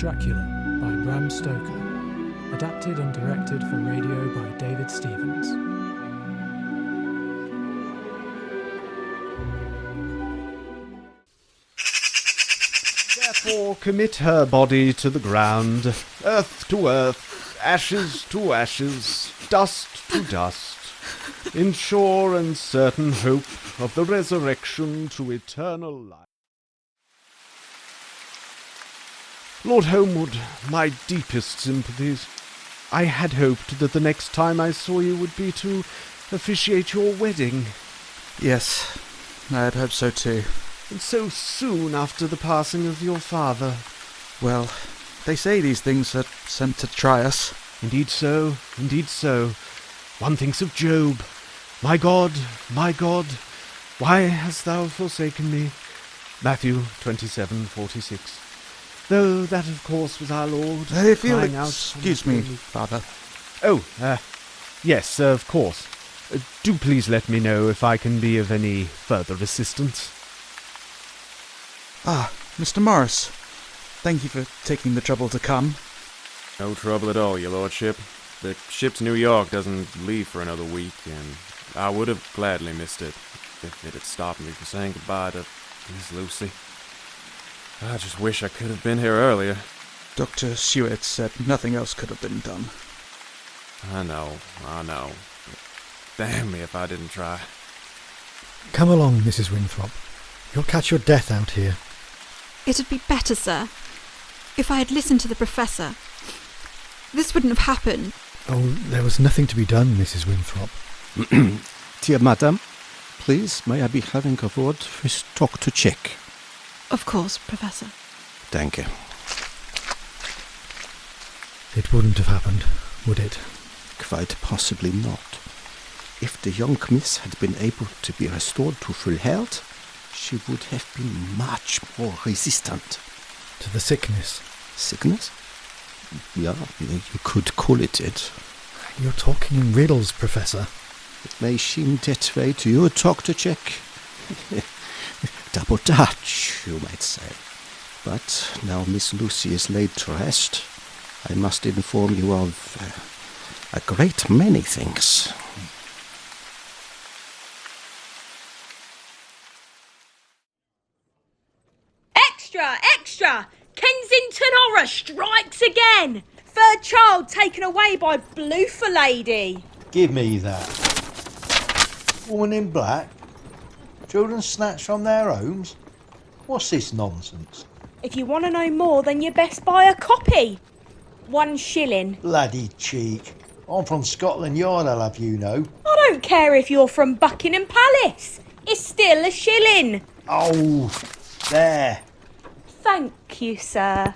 Dracula by Bram Stoker, adapted and directed for radio by David Stevens. Therefore commit her body to the ground, earth to earth, ashes to ashes, dust to dust, in sure and certain hope of the resurrection to eternal life. Lord Holmwood, my deepest sympathies. I had hoped that the next time I saw you would be to officiate your wedding. Yes, I had hoped so too. And so soon after the passing of your father. Well, they say these things are sent to try us. Indeed so, indeed so. One thinks of Job. My God, why hast thou forsaken me? Matthew 27:46. Though that, of course, was our Lord If you'll crying out... excuse me, Father. Oh, yes, of course. Do please let me know if I can be of any further assistance. Ah, Mr. Morris. Thank you for taking the trouble to come. No trouble at all, your lordship. The ship to New York doesn't leave for another week, and I would have gladly missed it if it had stopped me from saying goodbye to Miss Lucy. I just wish I could have been here earlier. Dr. Seward said nothing else could have been done. I know. Damn me if I didn't try. Come along, Mrs. Winthrop. You'll catch your death out here. It'd be better, sir, if I had listened to the Professor. This wouldn't have happened. Oh, there was nothing to be done, Mrs. Winthrop. Dear madam, please, may I be having a word with Dr. Check? Of course, Professor. Thank you. It wouldn't have happened, would it? Quite possibly not. If the young miss had been able to be restored to full health, she would have been much more resistant. To the sickness. Sickness? Yeah, you could call it it. You're talking in riddles, Professor. It may seem that way to you, Dr. Check. Double Dutch, you might say. But now Miss Lucy is laid to rest, I must inform you of a great many things. Extra! Kensington Horror strikes again! Third child taken away by Bloofer Lady. Give me that. Woman in black? Children snatched from their homes? What's this nonsense? If you want to know more, then you best buy a copy. 1 shilling. Bloody cheek. I'm from Scotland Yard, I'll have you know. I don't care if you're from Buckingham Palace. It's still a shilling. Oh, there. Thank you, sir.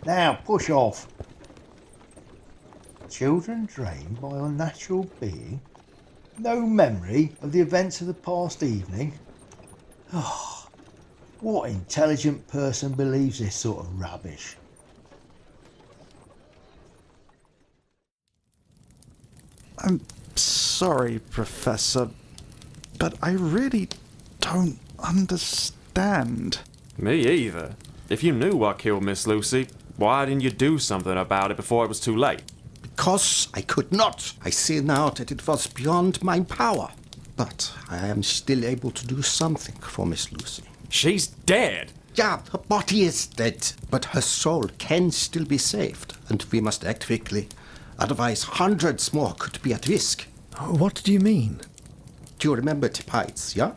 Now, push off. Children drained by unnatural being? No memory of the events of the past evening? Oh, what intelligent person believes this sort of rubbish? I'm sorry, Professor, but I really don't understand. Me either. If you knew what killed Miss Lucy, why didn't you do something about it before it was too late? Because I could not. I see now that it was beyond my power. But I am still able to do something for Miss Lucy. She's dead! Yeah, her body is dead, but her soul can still be saved, and we must act quickly. Otherwise, hundreds more could be at risk. What do you mean? Do you remember the bites, yeah?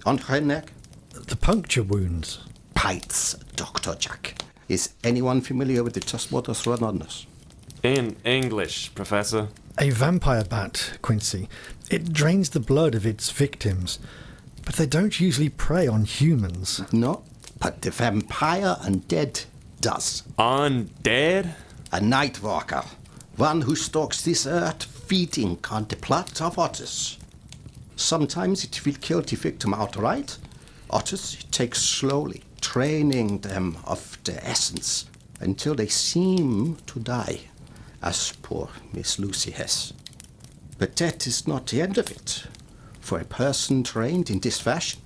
On her neck? The puncture wounds. Bites, Dr. Jack. Is anyone familiar with the Tusmodus Rhododendus? In English, Professor. A vampire bat, Quincy. It drains the blood of its victims, but they don't usually prey on humans. No, but the vampire undead does. Undead? A night walker. One who stalks this earth, feeding on the blood of otters. Sometimes it will kill the victim outright. Others it takes slowly, training them of the essence until they seem to die, as poor Miss Lucy has. But that is not the end of it. For a person trained in this fashion,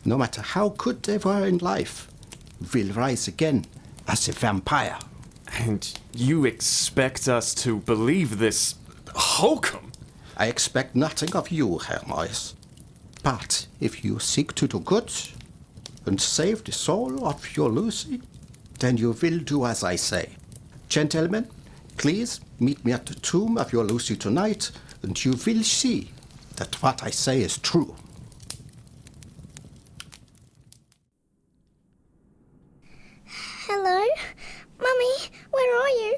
no matter how good they were in life, will rise again as a vampire. And you expect us to believe this hokum? I expect nothing of you, Herr Moyes. But if you seek to do good and save the soul of your Lucy, then you will do as I say. Gentlemen, please meet me at the tomb of your Lucy tonight, and you will see that what I say is true. Hello? Mummy, where are you?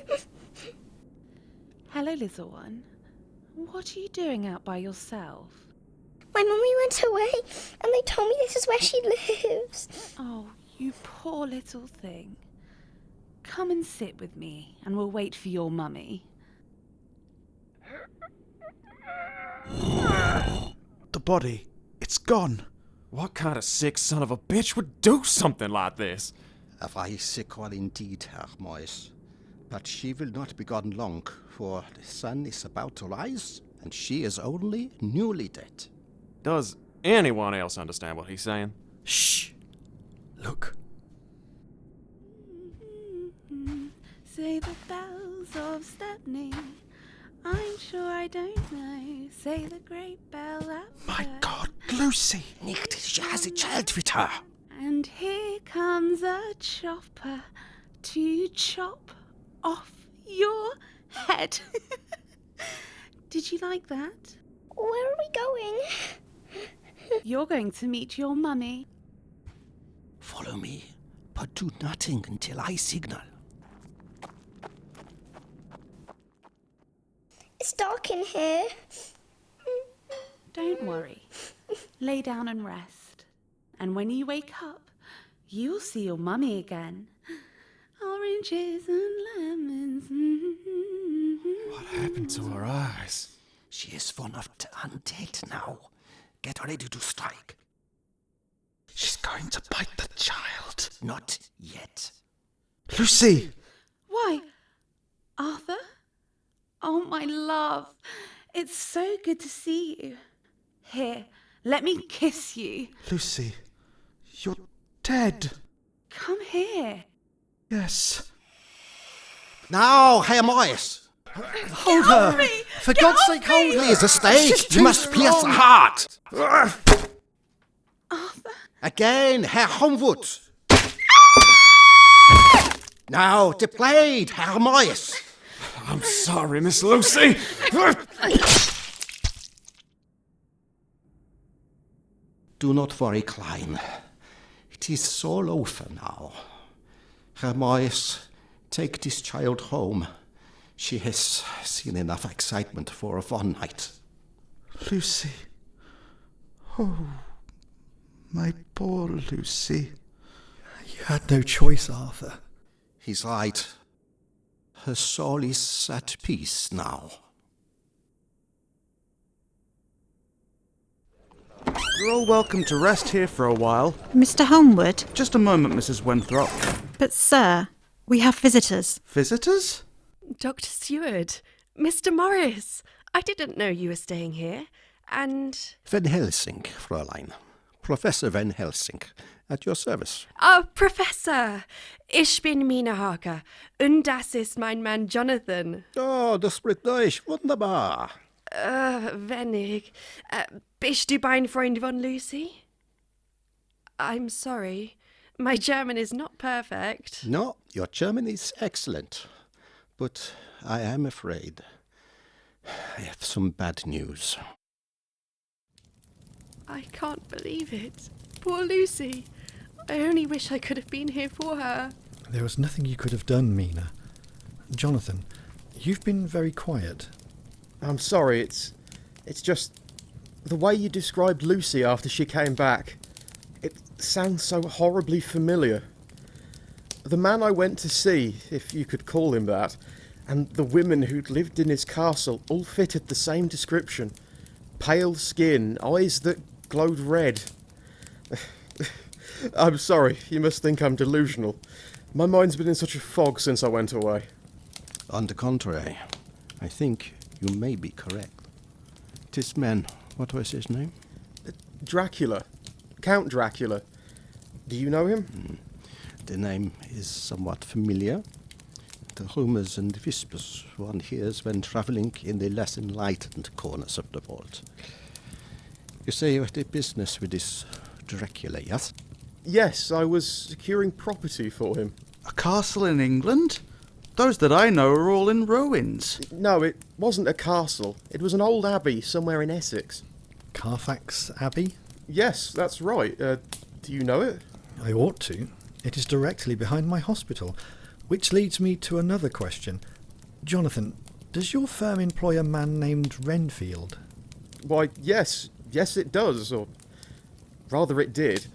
Hello, little one. What are you doing out by yourself? My mummy went away, and they told me this is where she lives. Oh, you poor little thing. Come and sit with me, and we'll wait for your mummy. The body, it's gone. What kind of sick son of a bitch would do something like this? A very sick one indeed, Herr Moyes. But she will not be gone long, for the sun is about to rise, and she is only newly dead. Does anyone else understand what he's saying? Shh! Look. Say the bells of Stepney. I'm sure I don't know. Say the great bell out. My God, Lucy! Nicht, she has a child with her. And here comes a chopper to chop off your head. Did you like that? Where are we going? You're going to meet your mummy. Follow me, but do nothing until I signal. It's dark in here. Don't worry. Lay down and rest. And when you wake up, you'll see your mummy again. Oranges and lemons. What happened to her eyes? She is one of the undead now. Get ready to strike. She's going to bite the child. Not yet. Lucy! Why, Arthur? Oh, my love. It's so good to see you. Here, let me kiss you. Lucy, you're dead. Come here. Yes. Now, Herr Moyes. Hold her! For God's sake, hold her! Please, a stake. She's You too must pierce the strong. heart. Arthur? Again, Herr Homewood. Now, the blade, Herr Moyes. I'm sorry, Miss Lucy. Do not worry, Klein. It is all over now. Herr Moyes, take this child home. She has seen enough excitement for one night. Lucy. Oh, my poor Lucy. You had no choice, Arthur. He's right. Her soul is at peace now. You're all welcome to rest here for a while. Mr. Holmwood? Just a moment, Mrs. Winthrop. But, sir, we have visitors. Visitors? Dr. Seward, Mr. Morris, I didn't know you were staying here, and... Van Helsing, Fräulein. Professor Van Helsing, at your service. Oh, Professor! Ich bin Mina Harker, und das ist mein Mann Jonathan. Oh, du sprichst Deutsch, wunderbar. Wenig. Bist du ein Freund von Lucy? I'm sorry. My German is not perfect. No, your German is excellent. But I am afraid I have some bad news. I can't believe it. Poor Lucy. I only wish I could have been here for her. There was nothing you could have done, Mina. Jonathan, you've been very quiet. I'm sorry, it's just the way you described Lucy after she came back. It sounds so horribly familiar. The man I went to see, if you could call him that, and the women who'd lived in his castle all fitted the same description. Pale skin, eyes that glowed red. I'm sorry, you must think I'm delusional. My mind's been in such a fog since I went away. On the contrary, I think you may be correct. This man, what was his name? Dracula. Count Dracula. Do you know him? The name is somewhat familiar. The rumours and whispers one hears when travelling in the less enlightened corners of the world. You say you had a business with this Dracula, yes? Yes, I was securing property for him. A castle in England? Those that I know are all in ruins. No, it wasn't a castle. It was an old abbey somewhere in Essex. Carfax Abbey? Yes, that's right. Do you know it? I ought to. It is directly behind my hospital. Which leads me to another question. Jonathan, does your firm employ a man named Renfield? Why, yes it does, or rather it did.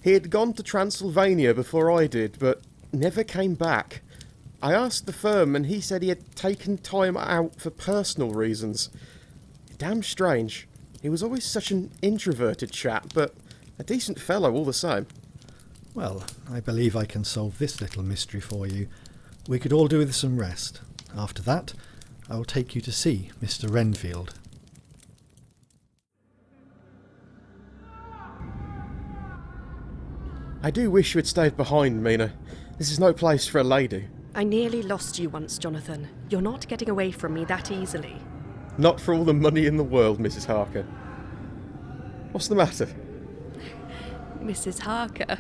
He had gone to Transylvania before I did, but never came back. I asked the firm and he said he had taken time out for personal reasons. Damn strange. He was always such an introverted chap, but a decent fellow all the same. Well, I believe I can solve this little mystery for you. We could all do with some rest. After that, I will take you to see Mr. Renfield. I do wish you had stayed behind, Mina. This is no place for a lady. I nearly lost you once, Jonathan. You're not getting away from me that easily. Not for all the money in the world, Mrs. Harker. What's the matter? Mrs. Harker.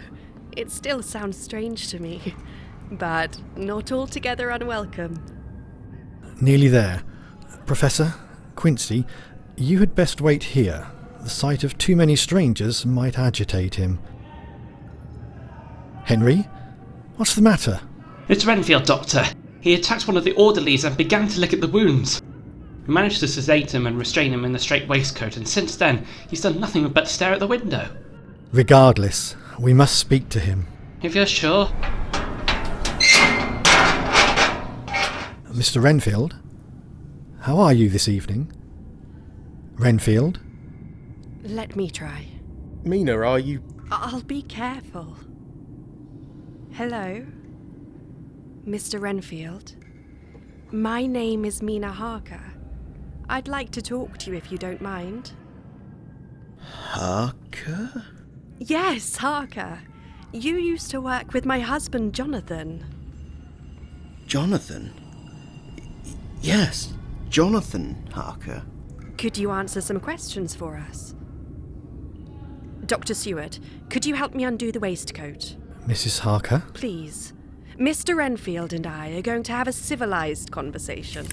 It still sounds strange to me, but not altogether unwelcome. Nearly there. Professor, Quincy, you had best wait here. The sight of too many strangers might agitate him. Henry? What's the matter? It's Renfield, Doctor. He attacked one of the orderlies and began to lick at the wounds. We managed to sedate him and restrain him in the straight waistcoat, and since then he's done nothing but stare at the window. Regardless, we must speak to him. If you're sure. Mr. Renfield? How are you this evening? Renfield? Let me try. Mina, are you... I'll be careful. Hello? Mr. Renfield? My name is Mina Harker. I'd like to talk to you if you don't mind. Harker? Yes, Harker. You used to work with my husband, Jonathan. Jonathan? Yes, Jonathan Harker. Could you answer some questions for us? Dr. Seward, could you help me undo the waistcoat? Mrs. Harker? Please. Mr. Renfield and I are going to have a civilized conversation.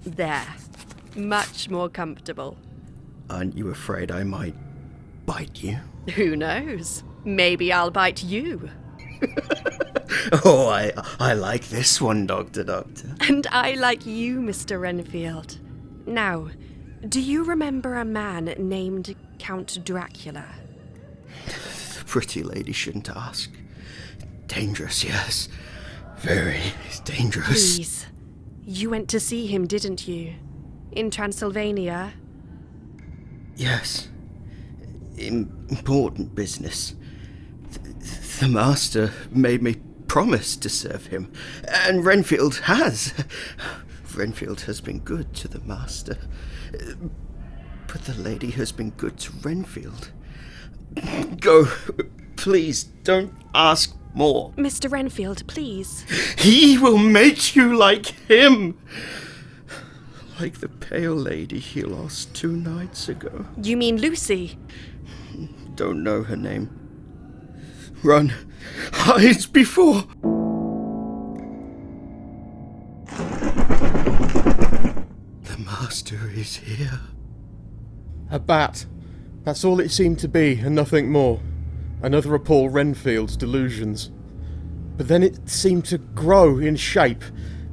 There. Much more comfortable. Aren't you afraid I might bite you? Who knows? Maybe I'll bite you. Oh, I like this one, Doctor. And I like you, Mr. Renfield. Now, do you remember a man named Count Dracula? The pretty lady shouldn't ask. Dangerous, yes. Very dangerous. Please. You went to see him, didn't you? In Transylvania? Yes. Important business. The master made me promise to serve him, and Renfield has. Renfield has been good to the master, but the lady has been good to Renfield. Go, please, don't ask more. Mr. Renfield, please. He will make you like him. Like the pale lady he lost 2 nights ago. You mean Lucy? Don't know her name. Run. Hide before. The master is here. A bat. That's all it seemed to be, and nothing more. Another of Paul Renfield's delusions. But then it seemed to grow in shape,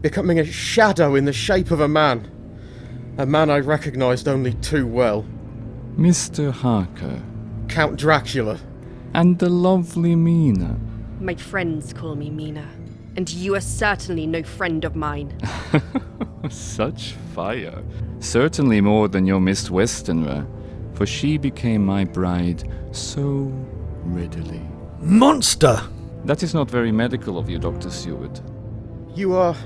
becoming a shadow in the shape of a man. A man I recognised only too well. Mr. Harker. Count Dracula. And the lovely Mina. My friends call me Mina, and you are certainly no friend of mine. Such fire. Certainly more than your Miss Westenra, for she became my bride so readily. Monster! That is not very medical of you, Dr. Seward. You are...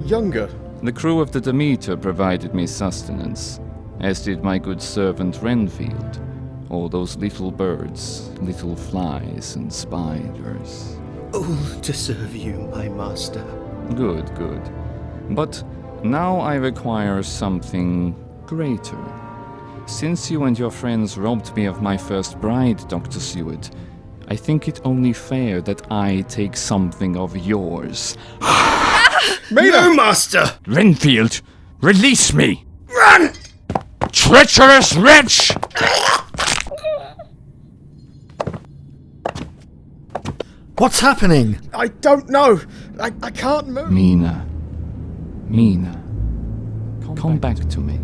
younger. The crew of the Demeter provided me sustenance, as did my good servant Renfield. All those little birds, little flies and spiders. All to serve you, my master. Good, good. But now I require something greater. Since you and your friends robbed me of my first bride, Dr. Seward, I think it only fair that I take something of yours. No, master! Renfield, release me! Run! Treacherous wretch! What's happening? I don't know. I can't move. Mina. Come back to me.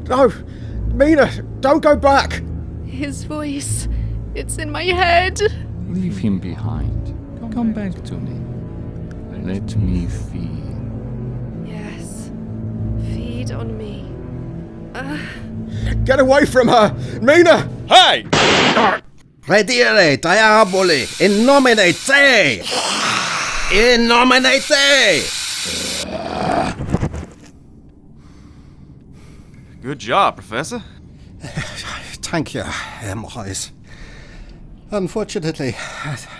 No, Mina, don't go back. His voice, it's in my head. Leave him behind. Come back to me. Let me feed. Yes, feed on me. Get away from her, Mina! Hey! Redire diaboli, in nomine te! In nomine te! Good job, Professor. Thank you, Morris. Unfortunately,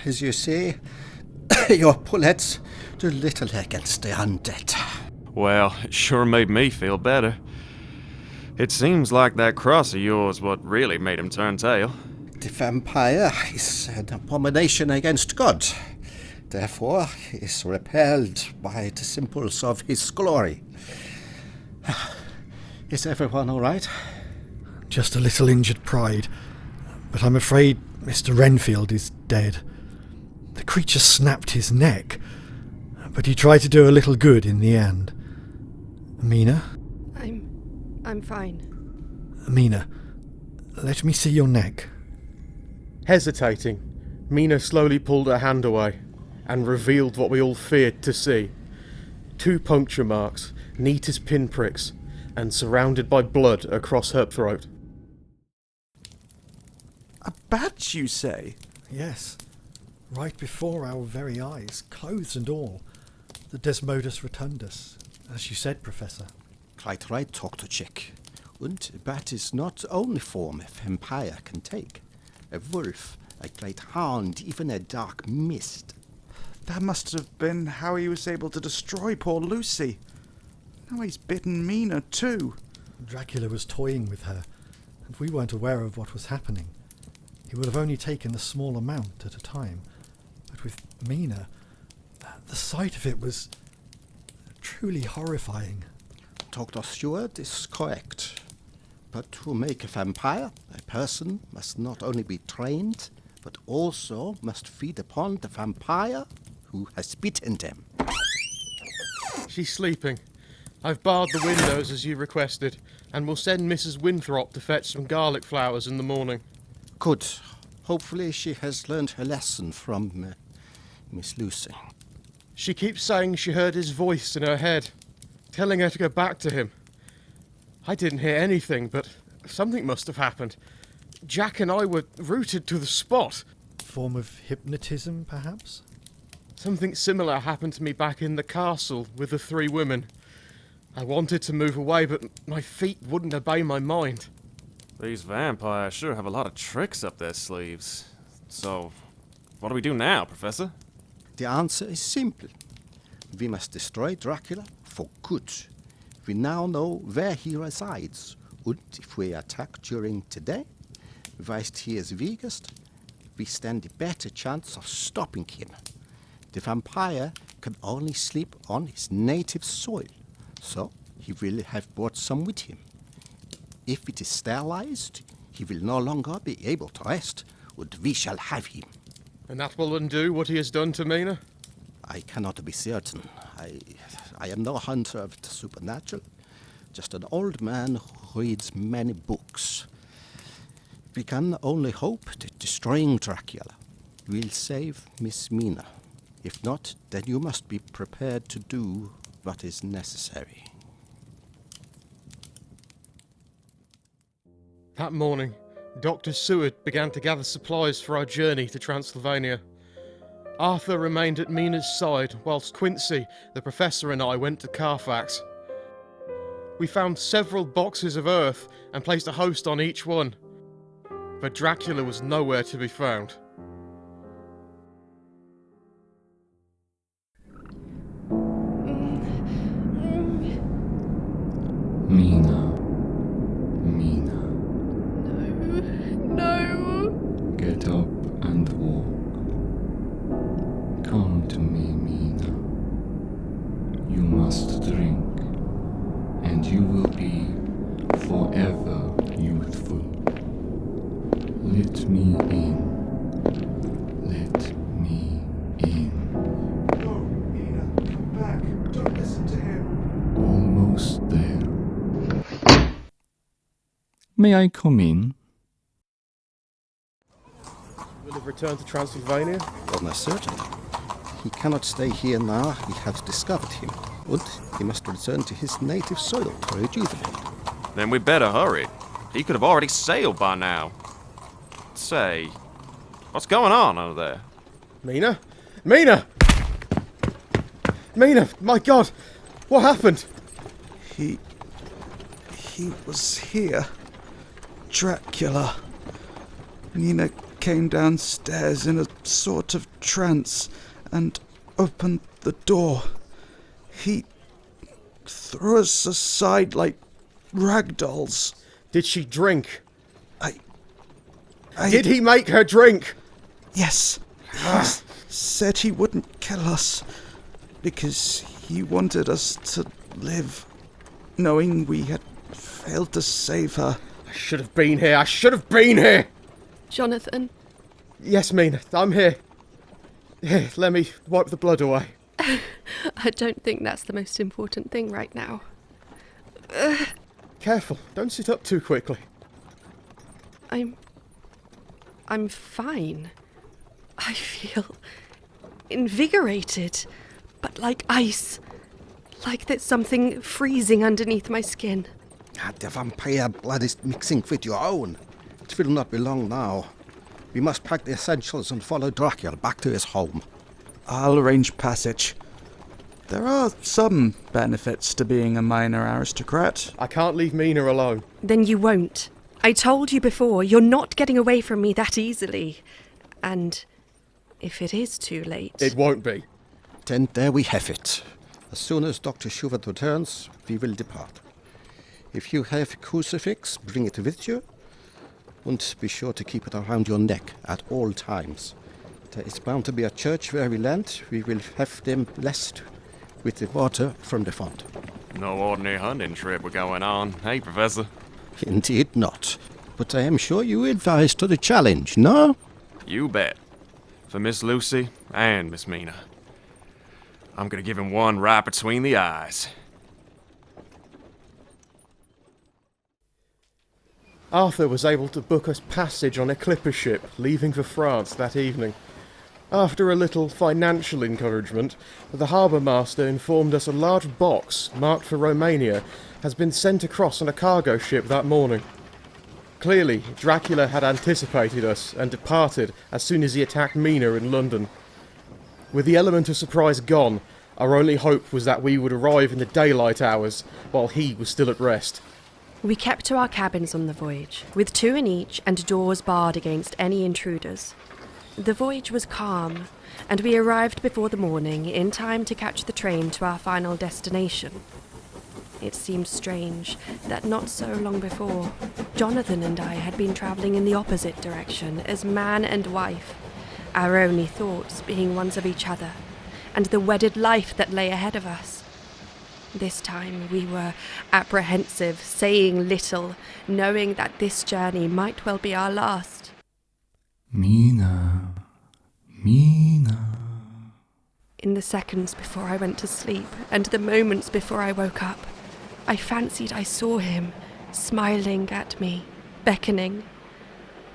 as you see, your bullets do little against the undead. Well, it sure made me feel better. It seems like that cross of yours what really made him turn tail. The vampire is an abomination against God. Therefore, he is repelled by the symbols of his glory. Is everyone all right? Just a little injured pride. But I'm afraid Mr. Renfield is dead. The creature snapped his neck, but he tried to do a little good in the end. Mina? I'm fine. Mina, let me see your neck. Hesitating, Mina slowly pulled her hand away and revealed what we all feared to see. 2 puncture marks, neat as pinpricks, and surrounded by blood across her throat. A badge, you say? Yes, right before our very eyes, clothes and all. The Desmodus rotundus, as you said, Professor. Quite right, Dr. Chick. And that is not only form a vampire can take. A wolf, a great hound, even a dark mist. That must have been how he was able to destroy poor Lucy. Now he's bitten Mina too. Dracula was toying with her, and we weren't aware of what was happening. He would have only taken a small amount at a time. But with Mina, the sight of it was truly horrifying. Dr. Stewart is correct. But to make a vampire, a person must not only be trained, but also must feed upon the vampire who has bitten them. She's sleeping. I've barred the windows as you requested, and will send Mrs. Winthrop to fetch some garlic flowers in the morning. Good. Hopefully she has learned her lesson from Miss Lucy. She keeps saying she heard his voice in her head, telling her to go back to him. I didn't hear anything, but something must have happened. Jack and I were rooted to the spot. Form of hypnotism, perhaps? Something similar happened to me back in the castle with the 3 women. I wanted to move away, but my feet wouldn't obey my mind. These vampires sure have a lot of tricks up their sleeves. So, what do we do now, Professor? The answer is simple. We must destroy Dracula for good. We now know where he resides, and if we attack during today, whilst he is weakest, we stand a better chance of stopping him. The vampire can only sleep on his native soil, so he will have brought some with him. If it is sterilized, he will no longer be able to rest, and we shall have him. And that will undo what he has done to Mina? I cannot be certain. I am no hunter of the supernatural, just an old man who reads many books. We can only hope that destroying Dracula will save Miss Mina. If not, then you must be prepared to do what is necessary. That morning, Dr. Seward began to gather supplies for our journey to Transylvania. Arthur remained at Mina's side, whilst Quincy, the professor, and I went to Carfax. We found several boxes of earth and placed a host on each one, but Dracula was nowhere to be found. May I come in? Will have returned to Transylvania? Almost certainly. He cannot stay here now. We have discovered him. And he must return to his native soil to rejuvenate. Then we better hurry. He could have already sailed by now. Say, what's going on over there? Mina? Mina! Mina, my God! What happened? He was here. Dracula. Nina came downstairs in a sort of trance and opened the door. He threw us aside like ragdolls. Did she drink? I Did he make her drink? Yes. He said he wouldn't kill us because he wanted us to live, knowing we had failed to save her. I should have been here. I should have been here! Jonathan? Yes, Mina, I'm here. Here, let me wipe the blood away. I don't think that's the most important thing right now. Careful, don't sit up too quickly. I'm fine. I feel invigorated, but like ice. Like there's something freezing underneath my skin. The vampire blood is mixing with your own. It will not be long now. We must pack the essentials and follow Dracula back to his home. I'll arrange passage. There are some benefits to being a minor aristocrat. I can't leave Mina alone. Then you won't. I told you before, you're not getting away from me that easily. And if it is too late... It won't be. Then there we have it. As soon as Dr. Schubert returns, we will depart. If you have a crucifix, bring it with you. And be sure to keep it around your neck at all times. There is bound to be a church where we land. We will have them blessed with the water from the font. No ordinary hunting trip we're going on, hey, Professor? Indeed not. But I am sure you advised to the challenge, no? You bet. For Miss Lucy and Miss Mina. I'm gonna give him one right between the eyes. Arthur was able to book us passage on a clipper ship leaving for France that evening. After a little financial encouragement, the harbour master informed us a large box marked for Romania has been sent across on a cargo ship that morning. Clearly, Dracula had anticipated us and departed as soon as he attacked Mina in London. With the element of surprise gone, our only hope was that we would arrive in the daylight hours while he was still at rest. We kept to our cabins on the voyage, with 2 in each and doors barred against any intruders. The voyage was calm, and we arrived before the morning in time to catch the train to our final destination. It seemed strange that not so long before, Jonathan and I had been travelling in the opposite direction as man and wife, our only thoughts being ones of each other, and the wedded life that lay ahead of us. This time we were apprehensive, saying little, knowing that this journey might well be our last. Mina. In the seconds before I went to sleep, and the moments before I woke up, I fancied I saw him, smiling at me, beckoning.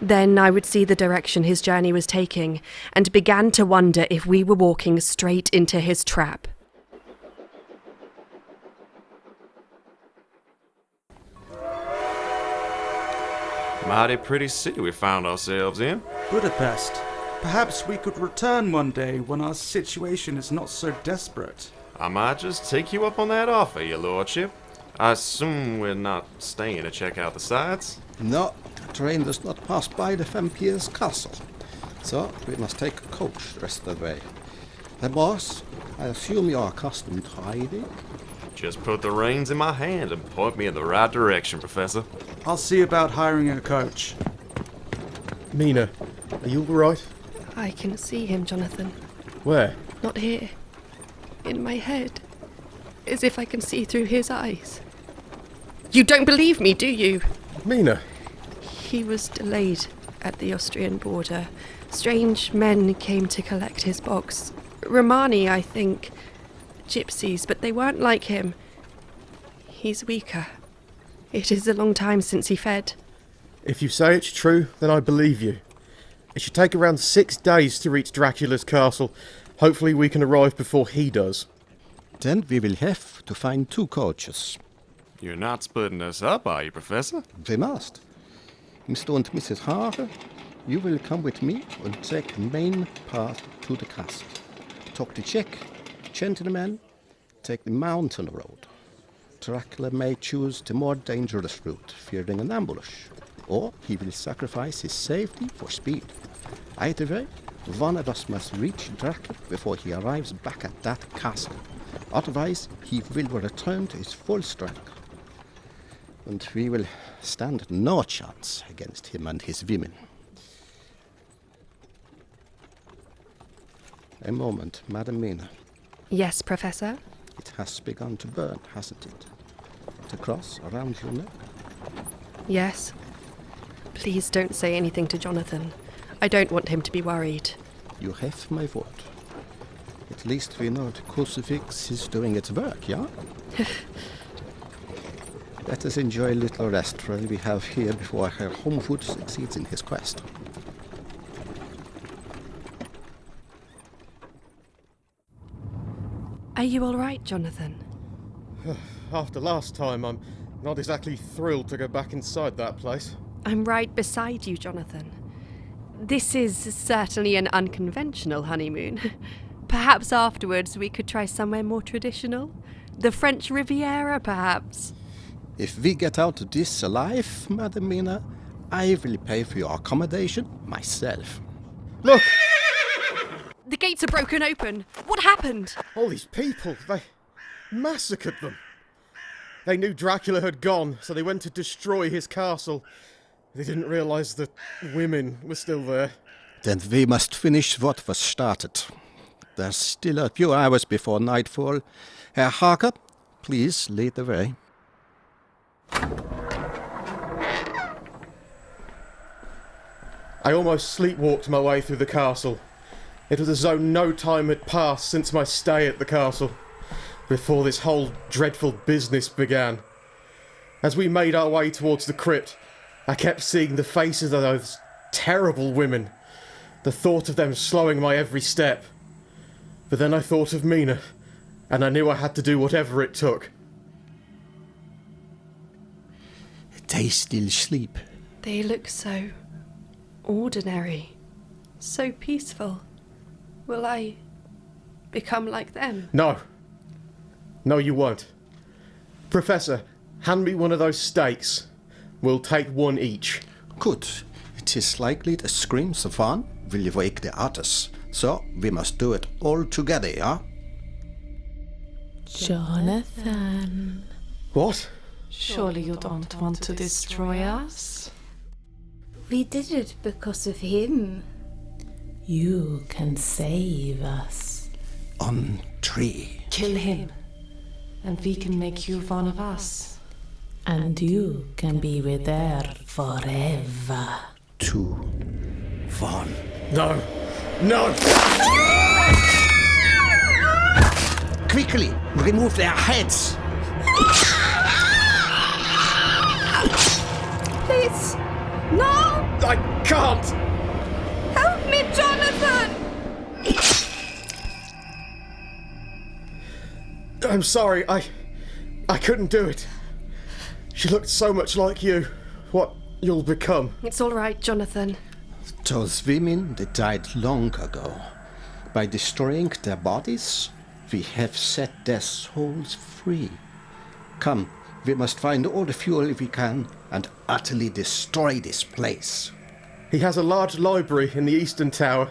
Then I would see the direction his journey was taking, and began to wonder if we were walking straight into his trap. Mighty pretty city we found ourselves in. Budapest. Perhaps we could return one day when our situation is not so desperate. I might just take you up on that offer, your lordship. I assume we're not staying to check out the sights? No, the train does not pass by the vampire's castle. So we must take a coach the rest of the way. Boss, I assume you are accustomed to riding? Just put the reins in my hand and point me in the right direction, Professor. I'll see about hiring a coach. Mina, are you alright? I can see him, Jonathan. Where? Not here. In my head. As if I can see through his eyes. You don't believe me, do you? Mina? He was delayed at the Austrian border. Strange men came to collect his box. Romani, I think. Gypsies, but they weren't like him. He's weaker. It is a long time since he fed. If you say it's true, then I believe you. It should take around 6 days to reach Dracula's castle. Hopefully we can arrive before he does. Then we will have to find 2 coaches. You're not splitting us up, are you, Professor? We must. Mr. and Mrs. Harker, you will come with me and take the main path to the castle. Talk to Jack, gentlemen, take the mountain road. Dracula may choose the more dangerous route, fearing an ambush, or he will sacrifice his safety for speed. Either way, one of us must reach Dracula before he arrives back at that castle. Otherwise, he will return to his full strength. And we will stand no chance against him and his women. A moment, Madam Mina. Yes, Professor? It has begun to burn, hasn't it? The cross around your neck? Yes. Please don't say anything to Jonathan. I don't want him to be worried. You have my word. At least we know the crucifix is doing its work, yeah? Let us enjoy a little rest while we have here before Herr Homewood succeeds in his quest. Are you all right, Jonathan? After last time, I'm not exactly thrilled to go back inside that place. I'm right beside you, Jonathan. This is certainly an unconventional honeymoon. Perhaps afterwards we could try somewhere more traditional? The French Riviera, perhaps? If we get out of this alive, Madam Mina, I will pay for your accommodation myself. Look! The gates are broken open. What happened? All these people, they massacred them. They knew Dracula had gone, so they went to destroy his castle. They didn't realise that women were still there. Then we must finish what was started. There's still a few hours before nightfall. Herr Harker, please lead the way. I almost sleepwalked my way through the castle. It was as though no time had passed since my stay at the castle, before this whole dreadful business began. As we made our way towards the crypt, I kept seeing the faces of those terrible women, the thought of them slowing my every step. But then I thought of Mina, and I knew I had to do whatever it took. They still sleep. They look so ordinary, so peaceful. Will I become like them? No. No, you won't. Professor, hand me one of those stakes. We'll take one each. Good. It is likely the screams of one will wake the others. So we must do it all together, yeah? Jonathan. What? Surely you don't want to destroy us? We did it because of him. You can save us. On tree. Kill him, and we can make you one of us. And you can be with her forever. 2, 1. No! No! Quickly! Remove their heads! Please! No! I can't! Help me, Jonathan! I'm sorry, I couldn't do it. She looked so much like you. What you'll become. It's all right, Jonathan. Those women, they died long ago. By destroying their bodies, we have set their souls free. Come, we must find all the fuel we can and utterly destroy this place. He has a large library in the Eastern Tower.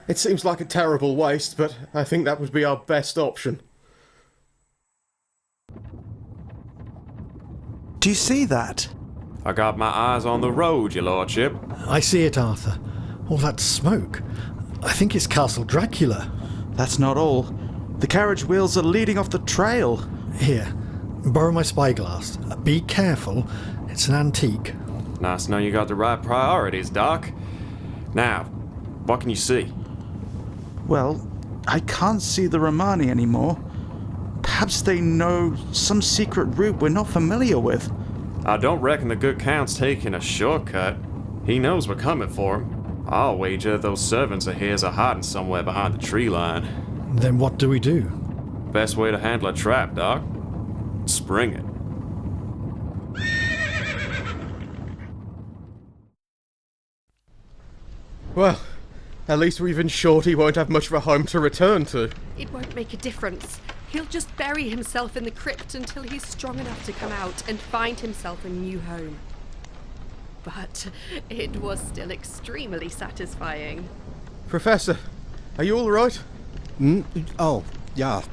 It seems like a terrible waste, but I think that would be our best option. Do you see that? I got my eyes on the road, your lordship. I see it, Arthur. All that smoke. I think it's Castle Dracula. That's not all. The carriage wheels are leading off the trail. Here, borrow my spyglass. Be careful. It's an antique. Nice to know you got the right priorities, Doc. Now, what can you see? Well, I can't see the Romani anymore. Perhaps they know some secret route we're not familiar with. I don't reckon the good Count's taking a shortcut. He knows we're coming for him. I'll wager those servants of his are hiding somewhere behind the tree line. Then what do we do? Best way to handle a trap, Doc. Spring it. Well, at least we've ensured he won't have much of a home to return to. It won't make a difference. He'll just bury himself in the crypt until he's strong enough to come out and find himself a new home. But it was still extremely satisfying. Professor, are you all right? Oh, yeah.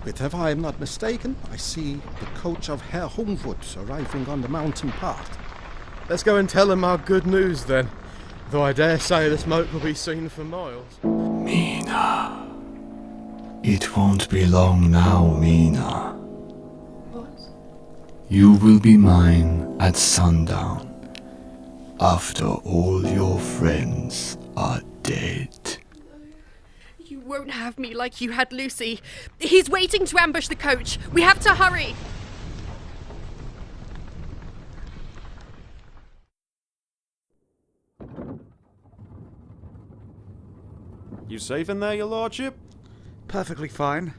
But if I am not mistaken, I see the coach of Herr Homewood arriving on the mountain path. Let's go and tell him our good news then. Though I dare say the smoke will be seen for miles. Mina. It won't be long now, Mina. What? You will be mine at sundown, after all your friends are dead. You won't have me like you had Lucy. He's waiting to ambush the coach. We have to hurry. You safe in there, your lordship? Perfectly fine.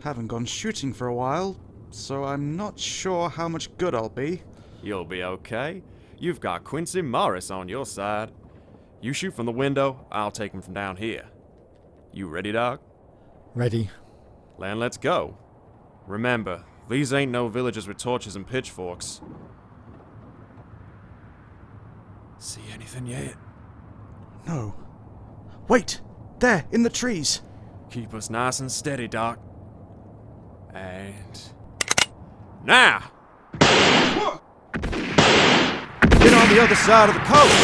Haven't gone shooting for a while, so I'm not sure how much good I'll be. You'll be okay. You've got Quincy Morris on your side. You shoot from the window, I'll take him from down here. You ready, Doc? Ready. Then let's go. Remember, these ain't no villages with torches and pitchforks. See anything yet? No. Wait! There, in the trees! Keep us nice and steady, Doc. And... now! Get on the other side of the coast!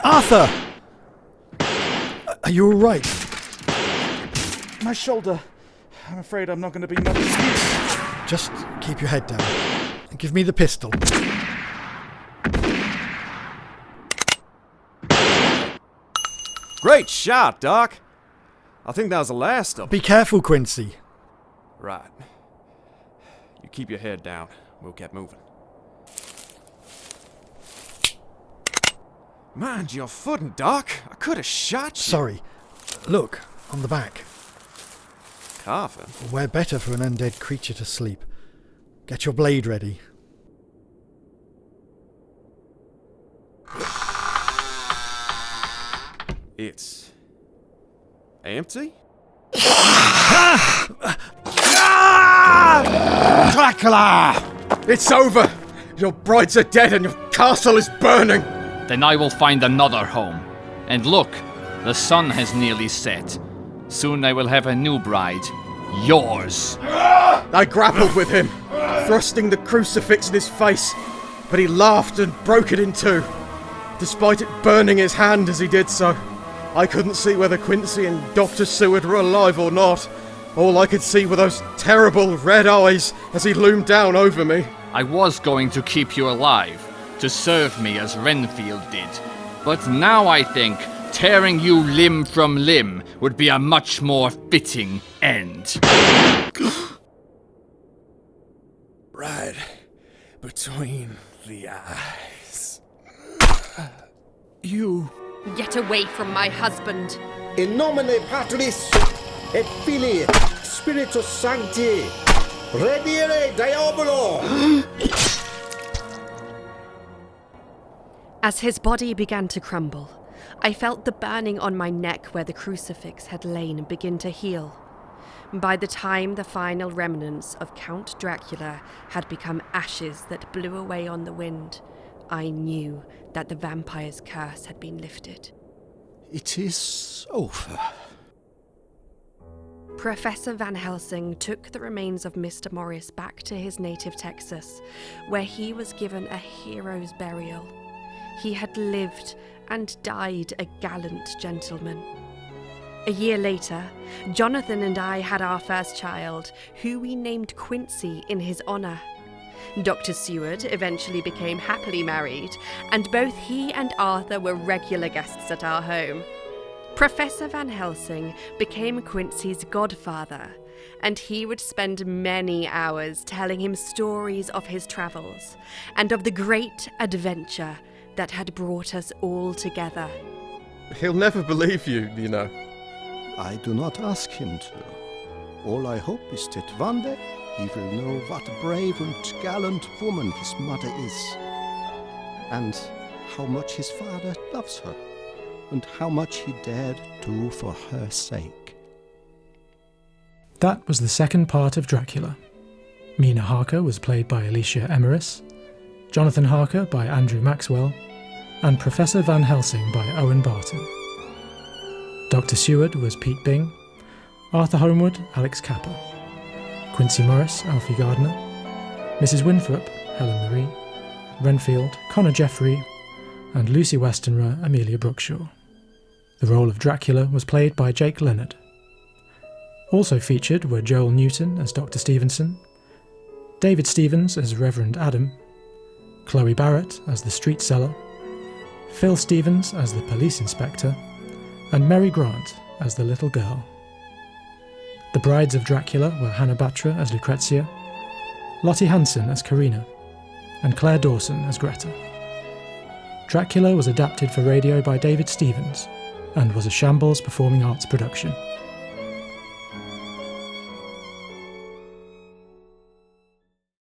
Arthur! Are you alright? My shoulder. I'm afraid I'm not going to be much use. Just keep your head down. And give me the pistol. Great shot, Doc! I think that was the last of them. Be careful, Quincy. Right. You keep your head down. We'll get moving. Mind your footing, Doc. I could have shot you. Sorry. Look, on the back. Coffin? Where better for an undead creature to sleep. Get your blade ready. It's... empty? Dracula! It's over! Your brides are dead and your castle is burning! Then I will find another home. And look, the sun has nearly set. Soon I will have a new bride. Yours. I grappled with him, thrusting the crucifix in his face, but he laughed and broke it in two, despite it burning his hand as he did so. I couldn't see whether Quincy and Dr. Seward were alive or not. All I could see were those terrible red eyes as he loomed down over me. I was going to keep you alive, to serve me as Renfield did. But now I think tearing you limb from limb would be a much more fitting end. Right between the eyes. You... Get away from my husband. In nomine Patris et Filii Spiritus Sancti, redire diabolo! As his body began to crumble, I felt the burning on my neck where the crucifix had lain begin to heal. By the time the final remnants of Count Dracula had become ashes that blew away on the wind, I knew that the vampire's curse had been lifted. It is over. Professor Van Helsing took the remains of Mr. Morris back to his native Texas, where he was given a hero's burial. He had lived and died a gallant gentleman. A year later, Jonathan and I had our first child, who we named Quincy in his honor. Dr. Seward eventually became happily married, and both he and Arthur were regular guests at our home. Professor Van Helsing became Quincy's godfather, and he would spend many hours telling him stories of his travels and of the great adventure that had brought us all together. He'll never believe you, you know. I do not ask him to. All I hope is that one day he will know what a brave and gallant woman his mother is, and how much his father loves her, and how much he dared do for her sake. That was the second part of Dracula. Mina Harker was played by Alicia Emeris, Jonathan Harker by Andrew Maxwell, and Professor Van Helsing by Owen Barton. Dr. Seward was Pete Bing, Arthur Homewood, Alex Capper, Quincy Morris, Alfie Gardner, Mrs. Winthrop, Helen Marie, Renfield, Connor Jeffrey, and Lucy Westenra, Amelia Brookshaw. The role of Dracula was played by Jake Leonard. Also featured were Joel Newton as Dr. Stevenson, David Stevens as Reverend Adam, Chloe Barrett as the street seller, Phil Stevens as the police inspector, and Mary Grant as the little girl. The brides of Dracula were Hannah Batra as Lucrezia, Lottie Hansen as Karina, and Claire Dawson as Greta. Dracula was adapted for radio by David Stevens and was a Shambles Performing Arts production.